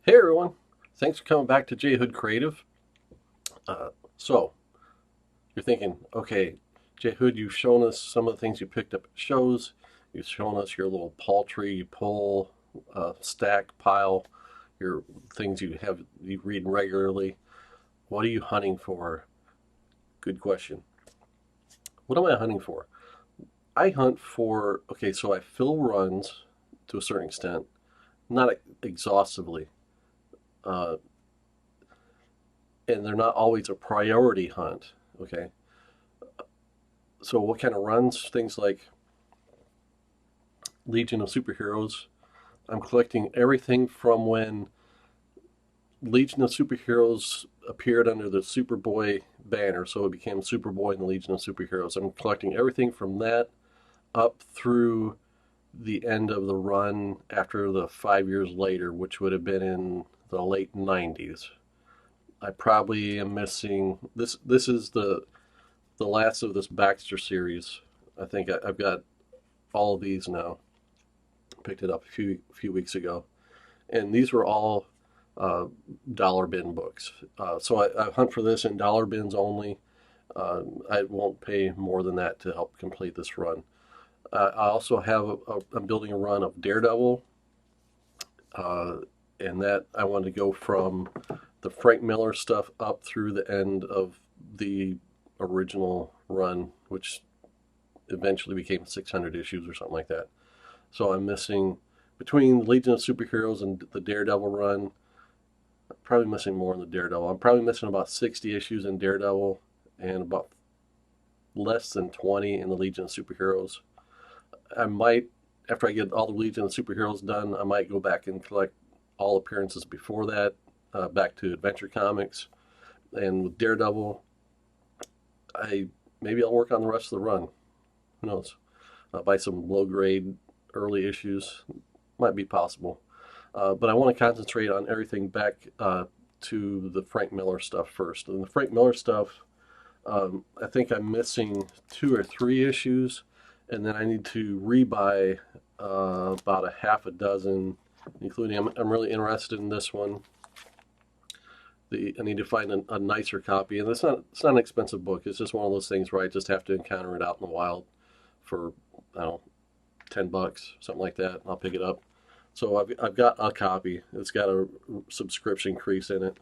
Hey everyone, thanks for coming back to J Hood Creative. So you're thinking, okay, J Hood, you've shown us some of the things you picked up at shows. You've shown us your little paltry pull, stack pile, your things you read regularly. What are you hunting for? Good question. What am I hunting for? I hunt for, okay, so I fill runs to a certain extent, not exhaustively, uh, and they're not always a priority hunt. Okay, so what kind of runs? Things like Legion of Superheroes. I'm collecting everything from when Legion of Superheroes appeared under the Superboy banner, so it became Superboy and the Legion of Superheroes. I'm collecting everything from that up through the end of the run after the 5 years later, which would have been in the late 90s. I probably am missing this. This is the last of this Baxter series. I think I've got all of these now. Picked it up a few weeks ago, and these were all uh, dollar bin books. So I hunt for this in dollar bins only. I won't pay more than that to help complete this run. I also have I'm building a run of Daredevil, uh, and that I want to go from the Frank Miller stuff up through the end of the original run, which eventually became 600 issues or something like that. So I'm missing between Legion of Superheroes and the Daredevil run. I'm probably missing more in the Daredevil. I'm probably missing about 60 issues in Daredevil and about less than 20 in the Legion of Superheroes. I might, after I get all the Legion of Superheroes done, I might go back and collect all appearances before that, back to Adventure Comics. And with Daredevil, I maybe I'll work on the rest of the run. Who knows? Buy some low grade early issues. Might be possible. But I want to concentrate on everything back to the Frank Miller stuff first. And the Frank Miller stuff, I think I'm missing 2 or 3 issues, and then I need to rebuy about a half a dozen, including I'm really interested in this one. I need to find a nicer copy, and it's not an expensive book. It's just one of those things where I just have to encounter it out in the wild for I don't know, $10, something like that. I'll pick it up. So I've got a copy. It's got a subscription crease in it,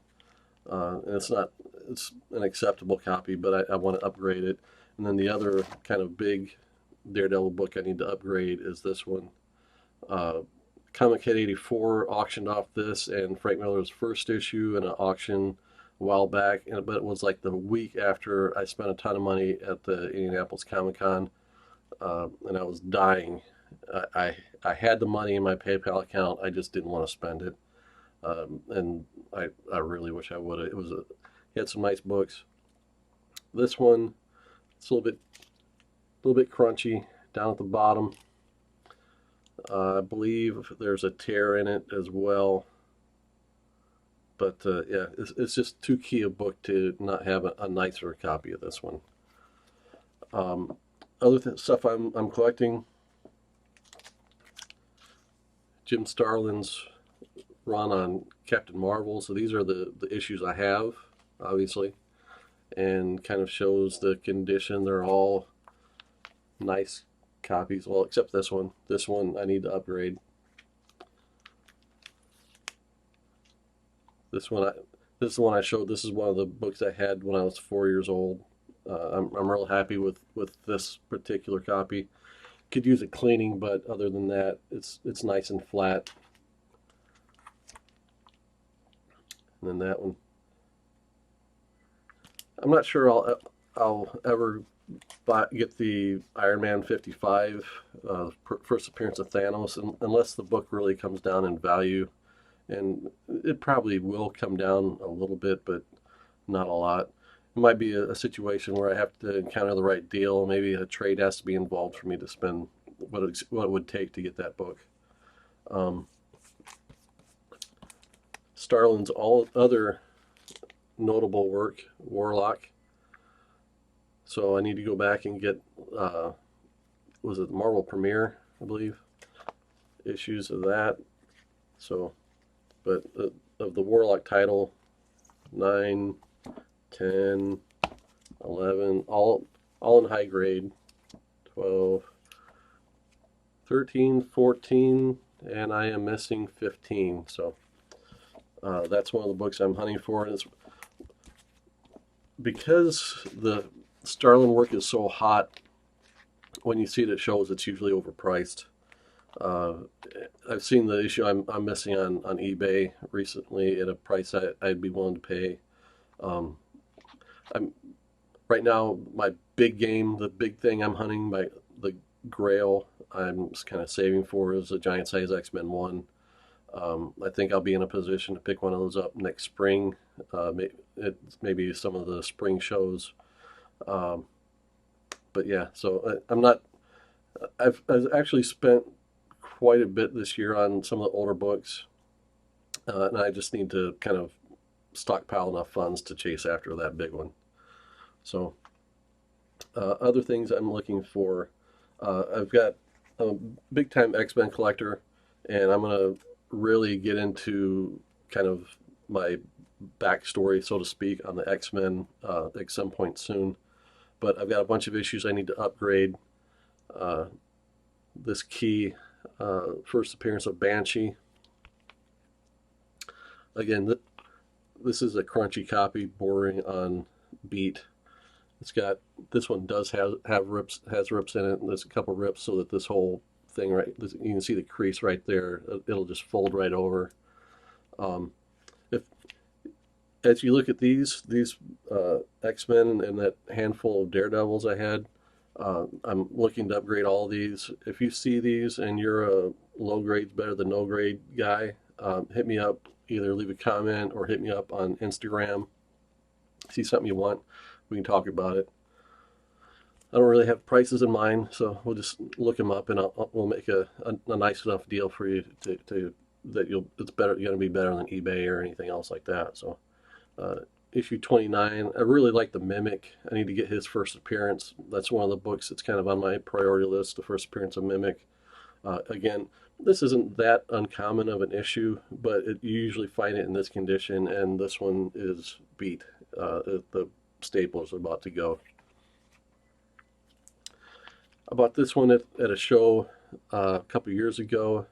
and it's an acceptable copy, but I want to upgrade it. And then the other kind of big Daredevil book I need to upgrade is this one. Uh, Comic Kid 84 auctioned off this and Frank Miller's first issue in an auction a while back, but it was like the week after I spent a ton of money at the Indianapolis Comic Con, and I was dying. I had the money in my PayPal account. I just didn't want to spend it, and I really wish I would have. He had some nice books. This one, it's a little bit crunchy down at the bottom. I believe there's a tear in it as well. But yeah, it's just too key a book to not have a nicer copy of this one. Um, Stuff I'm collecting, Jim Starlin's run on Captain Marvel. So these are the issues I have, obviously, and kind of shows the condition. They're all nice copies. Well, except this one. This one I need to upgrade. This one, this is the one I showed. This is one of the books I had when I was 4 years old. I'm real happy with this particular copy. Could use a cleaning, but other than that, it's nice and flat. And then that one, I'm not sure I'll ever get the Iron Man 55 first appearance of Thanos unless the book really comes down in value, and it probably will come down a little bit, but not a lot. It might be a situation where I have to encounter the right deal. Maybe a trade has to be involved for me to spend what it would take to get that book. Um, Starlin's all other notable work, Warlock. So I need to go back and get, was it Marvel Premiere, I believe, issues of that. So but of the Warlock title, 9, 10, 11, all in high grade, 12, 13, 14, and I am missing 15. So that's one of the books I'm hunting for, and it's because the Starlin work is so hot. When you see it at shows, it's usually overpriced. I've seen the issue I'm missing on eBay recently at a price I'd be willing to pay. I'm right now, my big game, the big thing I'm hunting, the Grail, I'm just kind of saving for is a giant size XMen 1. I think I'll be in a position to pick one of those up next spring. Maybe some of the spring shows. But yeah, so I've actually spent quite a bit this year on some of the older books, and I just need to kind of stockpile enough funds to chase after that big one. So other things I'm looking for, I've got a big time X-Men collector, and I'm going to really get into kind of my backstory, so to speak, on the X-Men at some point soon. But I've got a bunch of issues I need to upgrade. This key, first appearance of Banshee. Again, this is a crunchy copy bordering on beat. It's got, this one does have rips, has rips in it, and there's a couple rips so that this whole thing, right, you can see the crease right there. It'll just fold right over. As you look at these X-Men and that handful of Daredevils I had, I'm looking to upgrade all these. If you see these and you're a low grade better than no grade guy, hit me up. Either leave a comment or hit me up on Instagram. See something you want, we can talk about it. I don't really have prices in mind, so we'll just look them up and we'll make a nice enough deal for you to that it's going to be better than eBay or anything else like that. So issue 29, I really like the Mimic. I need to get his first appearance. That's one of the books that's kind of on my priority list, the first appearance of Mimic. Again, this isn't that uncommon of an issue, but you usually find it in this condition, and this one is beat. The staple is about to go. I bought this one at a show a couple years ago.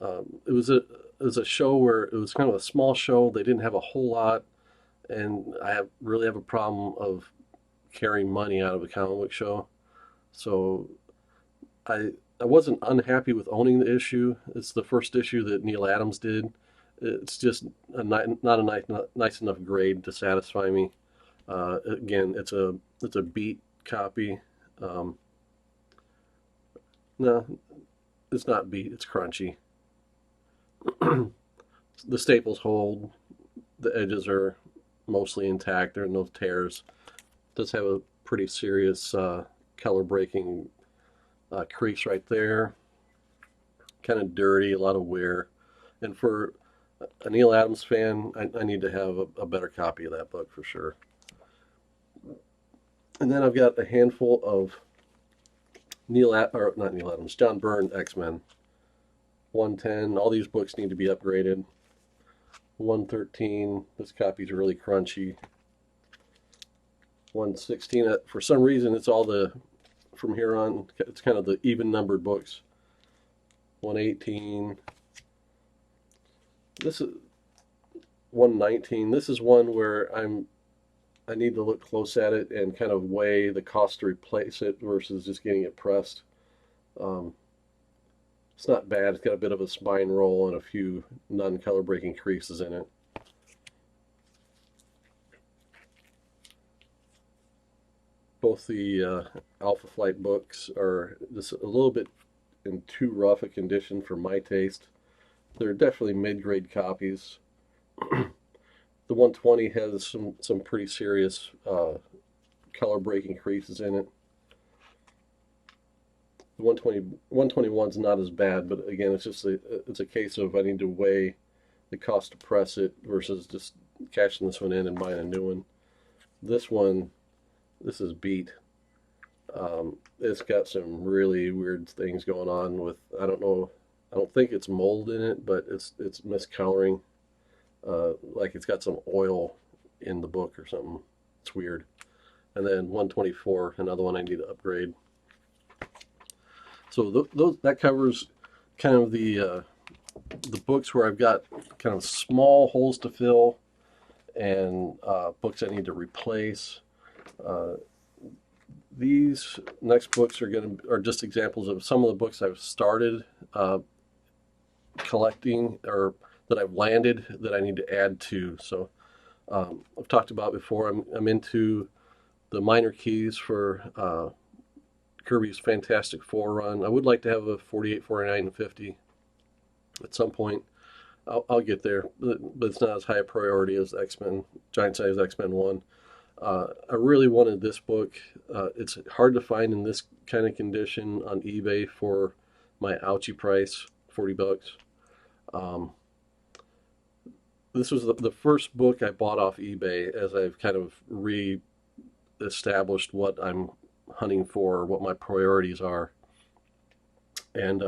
It was a show where it was kind of a small show. They didn't have a whole lot, and I really have a problem of carrying money out of a comic book show. So I wasn't unhappy with owning the issue. It's the first issue that Neil Adams did. It's just not a nice enough grade to satisfy me. Again, it's a beat copy. No, it's not beat. It's crunchy. The staples hold. The edges are mostly intact. There are no tears. It does have a pretty serious color breaking crease right there. Kind of dirty, a lot of wear. And for a Neil Adams fan, I need to have a better copy of that book for sure. And then I've got a handful of John Byrne X-Men. 110, all these books need to be upgraded. 113, this copy's really crunchy. 116, for some reason it's all from here on, it's kind of the even numbered books. 118, this is 119, this is one where I need to look close at it and kind of weigh the cost to replace it versus just getting it pressed. It's not bad. It's got a bit of a spine roll and a few non-color breaking creases in it. Both the Alpha Flight books are just a little bit in too rough a condition for my taste. They're definitely mid-grade copies. The 120 has some pretty serious color breaking creases in it. The 121 is not as bad, but again, it's a case of I need to weigh the cost to press it versus just cashing this one in and buying a new one. This one, this is beat. It's got some really weird things going on with, I don't know, I don't think it's mold in it, but it's miscoloring. like it's got some oil in the book or something. It's weird. And then 124, another one I need to upgrade. So that covers kind of the books where I've got kind of small holes to fill and books I need to replace. These next books are just examples of some of the books I've started collecting or that I've landed that I need to add to. So I've talked about before. I'm into the minor keys for Kirby's Fantastic Four run. I would like to have a 48, 49, and 50 at some point. I'll get there, but it's not as high a priority as X-Men, Giant Size X-Men 1. I really wanted this book. It's hard to find in this kind of condition on eBay for my ouchie price, $40. This was the first book I bought off eBay as I've kind of re-established what I'm hunting for, what my priorities are. And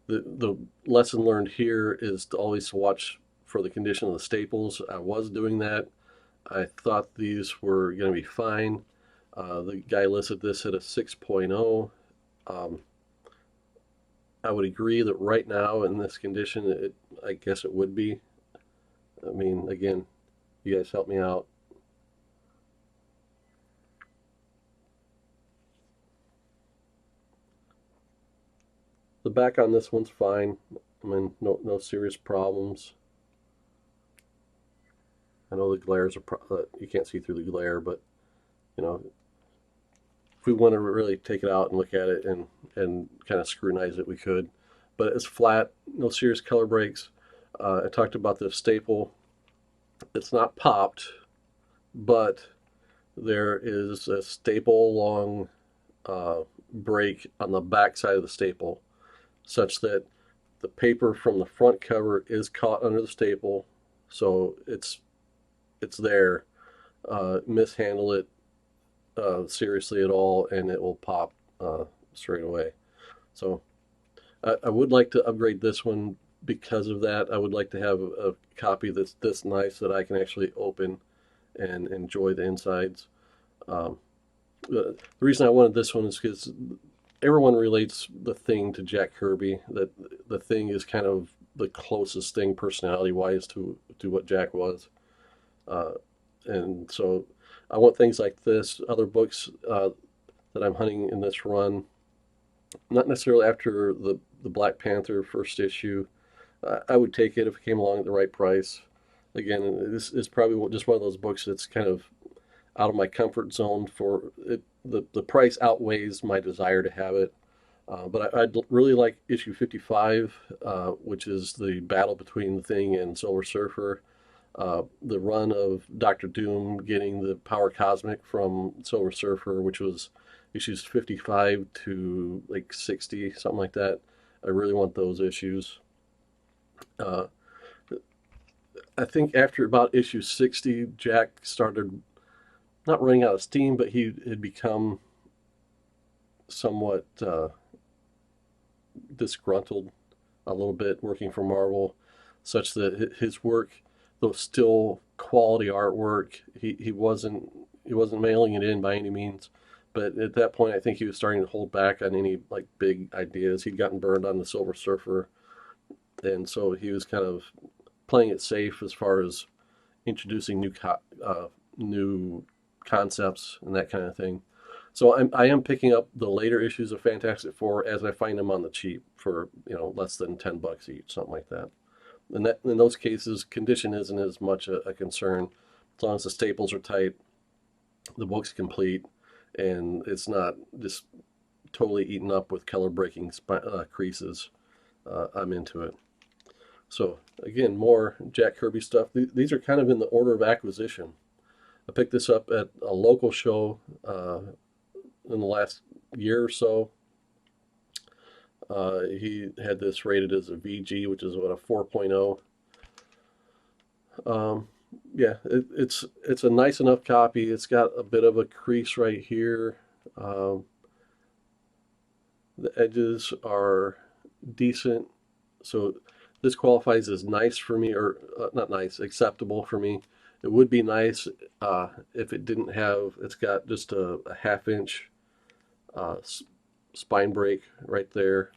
the lesson learned here is to always watch for the condition of the staples. I was doing that. I thought these were going to be fine. The guy listed this at a 6.0. I would agree that right now in this condition, I guess it would be. I mean, again, you guys help me out. The back on this one's fine. I mean, no serious problems. I know the glares are you can't see through the glare, but you know, if we want to really take it out and look at it and kind of scrutinize it, we could. But it's flat, no serious color breaks. I talked about the staple. It's not popped, but there is a staple long break on the back side of the staple, such that the paper from the front cover is caught under the staple, so it's there. Mishandle it seriously at all, and it will pop straight away. So I would like to upgrade this one because of that. I would like to have a copy that's this nice that I can actually open and enjoy the insides. The reason I wanted this one is because everyone relates the Thing to Jack Kirby. That the Thing is kind of the closest thing personality-wise to what Jack was. And so I want things like this, other books that I'm hunting in this run, not necessarily after the Black Panther first issue. I would take it if it came along at the right price. Again, this is probably just one of those books that's kind of out of my comfort zone for it. The price outweighs my desire to have it. But I'd really like issue 55, which is the battle between the Thing and Silver Surfer. The run of Doctor Doom getting the power cosmic from Silver Surfer, which was issues 55 to like 60, something like that. I really want those issues. I think after about issue 60, Jack started not running out of steam, but he had become somewhat disgruntled a little bit working for Marvel, such that his work, though still quality artwork, he wasn't mailing it in by any means. But at that point, I think he was starting to hold back on any like big ideas. He'd gotten burned on the Silver Surfer, and so he was kind of playing it safe as far as introducing new concepts and that kind of thing. So I am picking up the later issues of Fantastic Four as I find them on the cheap for less than $10 each, something like that. And that in those cases, condition isn't as much a concern as long as the staples are tight, the book's complete, and it's not just totally eaten up with color breaking creases. I'm into it. So again, more Jack Kirby stuff. These are kind of in the order of acquisition. I picked this up at a local show in the last year or so. He had this rated as a VG, which is what, a 4.0. Yeah, it's a nice enough copy. It's got a bit of a crease right here. The edges are decent. So this qualifies as nice for me, or not nice, acceptable for me. It would be nice if it didn't have, it's got just a half-inch uh, spine break right there,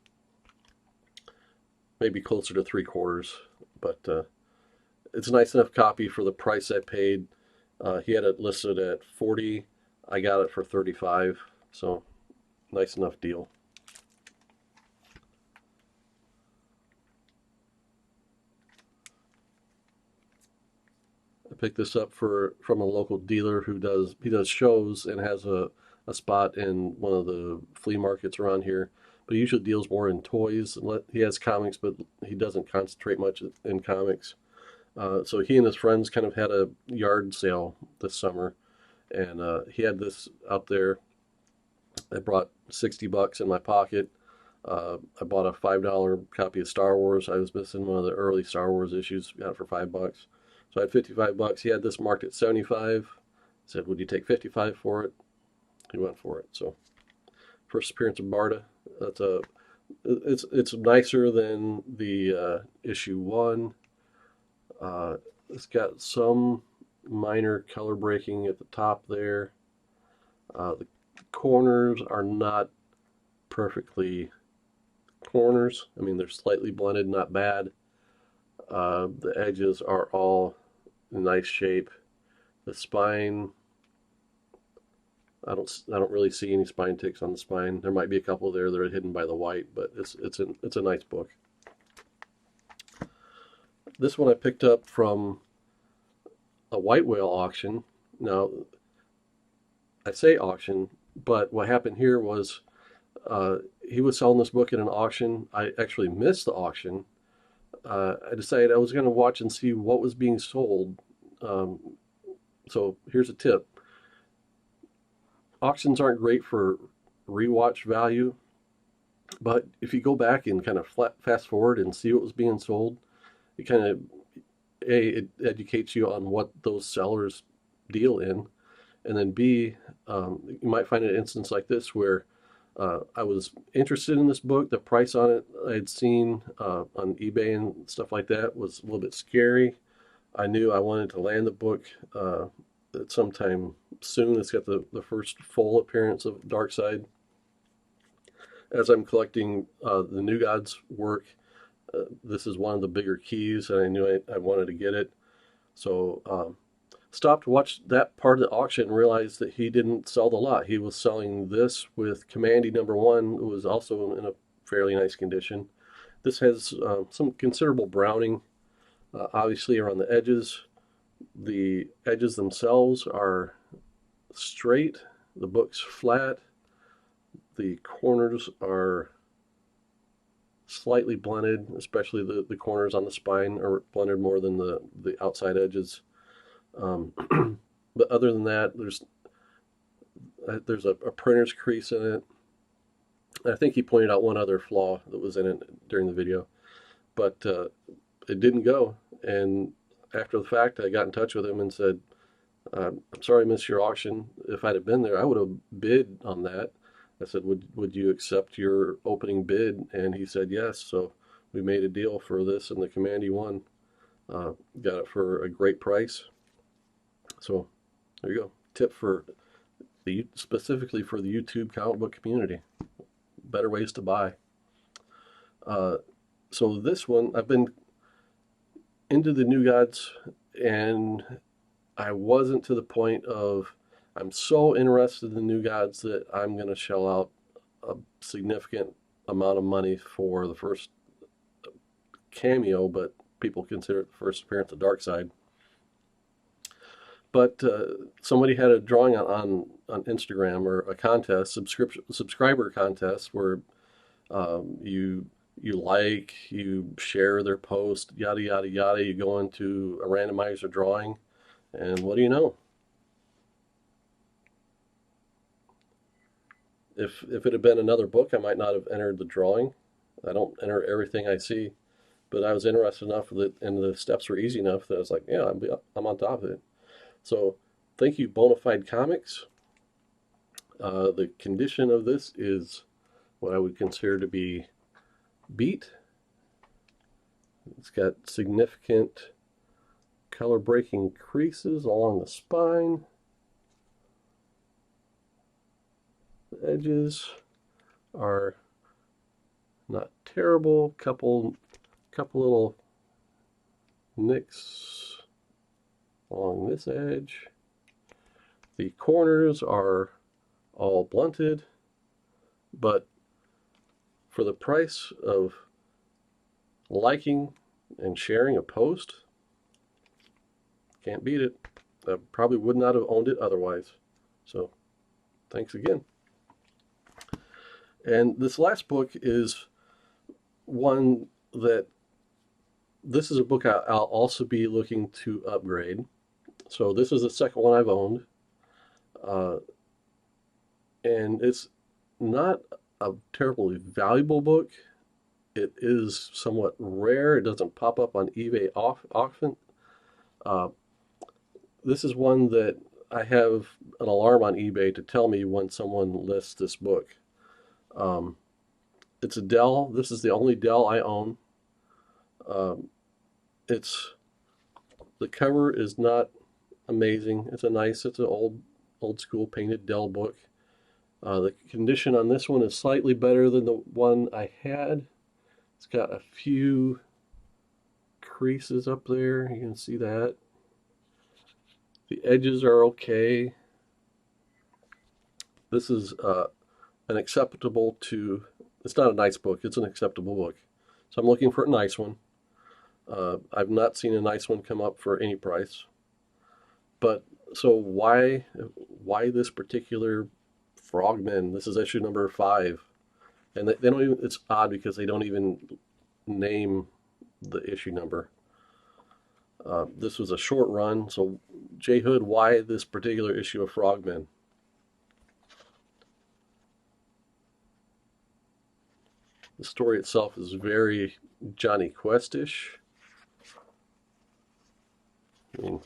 maybe closer to 3/4, but it's a nice enough copy for the price I paid. He had it listed at 40. I got it for 35, so nice enough deal. I picked this up from a local dealer who does shows and has a spot in one of the flea markets around here. But he usually deals more in toys. He has comics, but he doesn't concentrate much in comics. So he and his friends kind of had a yard sale this summer, and he had this out there. I brought $60 in my pocket. I bought a $5 copy of Star Wars. I was missing one of the early Star Wars issues. Got it for $5. So I had $55. He had this marked at 75. Said, "Would you take 55 for it?" He went for it. So first appearance of Barda. That's a it's nicer than the issue 1. It's got some minor color breaking at the top there. The corners are not perfectly corners. I mean, they're slightly blended, not bad. The edges are all in nice shape. The spine, I don't really see any spine ticks on the spine. There might be a couple there that are hidden by the white, but it's a nice book. This one I picked up from a white whale auction. Now, I say auction, but what happened here was he was selling this book at an auction. I actually missed the auction. I decided I was going to watch and see what was being sold. So here's a tip. Auctions aren't great for rewatch value, but if you go back and kind of fast forward and see what was being sold, it kind of, it educates you on what those sellers deal in. And then B, you might find an instance like this where I was interested in this book. The price on it I had seen on eBay and stuff like that was a little bit scary. I knew I wanted to land the book at some time soon. It's got the first full appearance of Darkseid. As I'm collecting the New Gods work, this is one of the bigger keys, and I knew I wanted to get it. So stopped to watch that part of the auction and realized that he didn't sell the lot. He was selling this with Commandy #1. It was also in a fairly nice condition. This has some considerable browning, obviously around the edges. The edges themselves are straight. The book's flat. The corners are slightly blended, especially the corners on the spine are blended more than the outside edges. But other than that, there's a printer's crease in it. I think he pointed out one other flaw that was in it during the video, but it didn't go. And after the fact, I got in touch with him and said, "I'm sorry I missed your auction. If I'd have been there, I would have bid on that." I said, would you accept your opening bid? And he said yes. So we made a deal for this, and the Commandy won. Got it for a great price. So there you go. Tip for specifically for the YouTube comic book community. Better ways to buy. So this one, I've been into the New Gods, and I wasn't to the point of, I'm so interested in the New Gods that I'm going to shell out a significant amount of money for the first cameo, but people consider it the first appearance of Darkseid. But somebody had a drawing on Instagram, or a contest, subscriber contest, where you share their post, yada yada yada. You go into a randomizer drawing, and what do you know? If it had been another book, I might not have entered the drawing. I don't enter everything I see, but I was interested enough that, and the steps were easy enough that I was like, yeah, I'm on top of it. So thank you, Bonafide Comics. The condition of this is what I would consider to be beat. It's got significant color breaking creases along the spine. The edges are not terrible. Couple little nicks along this edge. The corners are all blunted, but for the price of liking and sharing a post, can't beat it. I probably would not have owned it otherwise. So thanks again. And this last book is one that, this is a book I'll also be looking to upgrade. So this is the second one I've owned. And it's not a terribly valuable book. It is somewhat rare. It doesn't pop up on eBay often. This is one that I have an alarm on eBay to tell me when someone lists this book. It's a Dell. This is the only Dell I own. The cover is not amazing. It's an old school painted Dell book. The condition on this one is slightly better than the one I had. It's got a few creases up there. You can see that. The edges are okay. This is an acceptable to, it's not a nice book, it's an acceptable book. So I'm looking for a nice one. I've not seen a nice one come up for any price. But so why this particular Frogman? This is issue number 5. And they don't even, it's odd because they don't even name the issue number. This was a short run, so J Hood, why this particular issue of Frogman? The story itself is very Johnny Quest-ish. I mean,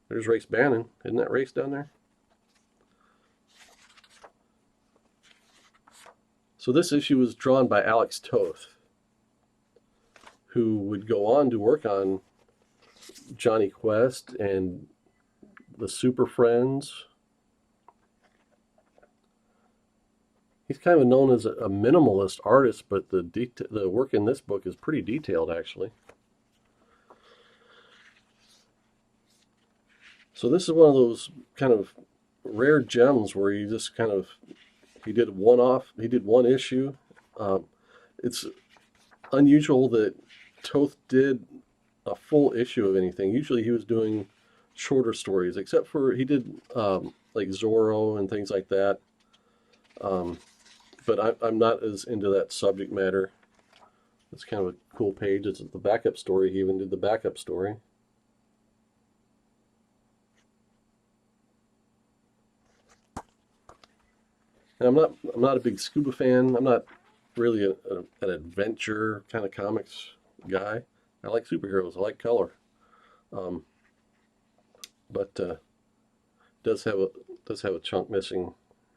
there's Race Bannon. Isn't that Race down there? So this issue was drawn by Alex Toth, who would go on to work on Johnny Quest and the Super Friends. He's kind of known as a minimalist artist, but the work in this book is pretty detailed, actually. So this is one of those kind of rare gems where you just kind of, he did one issue. It's unusual that Toth did a full issue of anything. Usually he was doing shorter stories, except for he did like Zorro and things like that. But I'm not as into that subject matter. It's kind of a cool page. It's the backup story. He even did the backup story. And I'm not a big scuba fan. I'm not really an adventure kind of comics guy. I like superheroes. I like color. But does have a chunk missing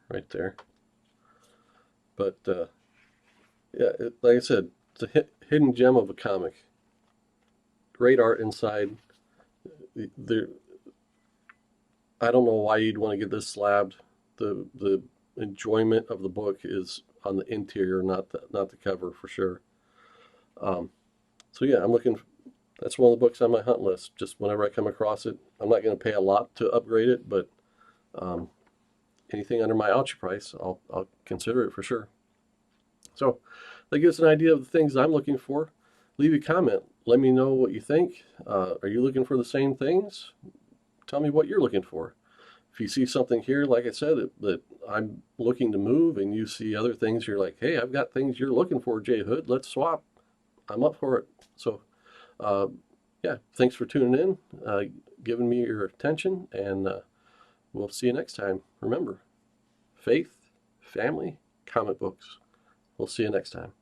right there. But yeah, like I said, it's a hidden gem of a comic. Great art inside. I don't know why you'd want to get this slabbed. The enjoyment of the book is on the interior, not the cover for sure. So yeah, that's one of the books on my hunt list. Just whenever I come across it, I'm not going to pay a lot to upgrade it, but anything under my ouchie price, I'll consider it for sure. So that gives an idea of the things I'm looking for. Leave a comment. Let me know what you think. Are you looking for the same things? Tell me what you're looking for. If you see something here, like I said, that I'm looking to move, and you see other things, you're like, hey, I've got things you're looking for, J Hood. Let's swap. I'm up for it. So, yeah, thanks for tuning in, giving me your attention, and we'll see you next time. Remember, faith, family, comic books. We'll see you next time.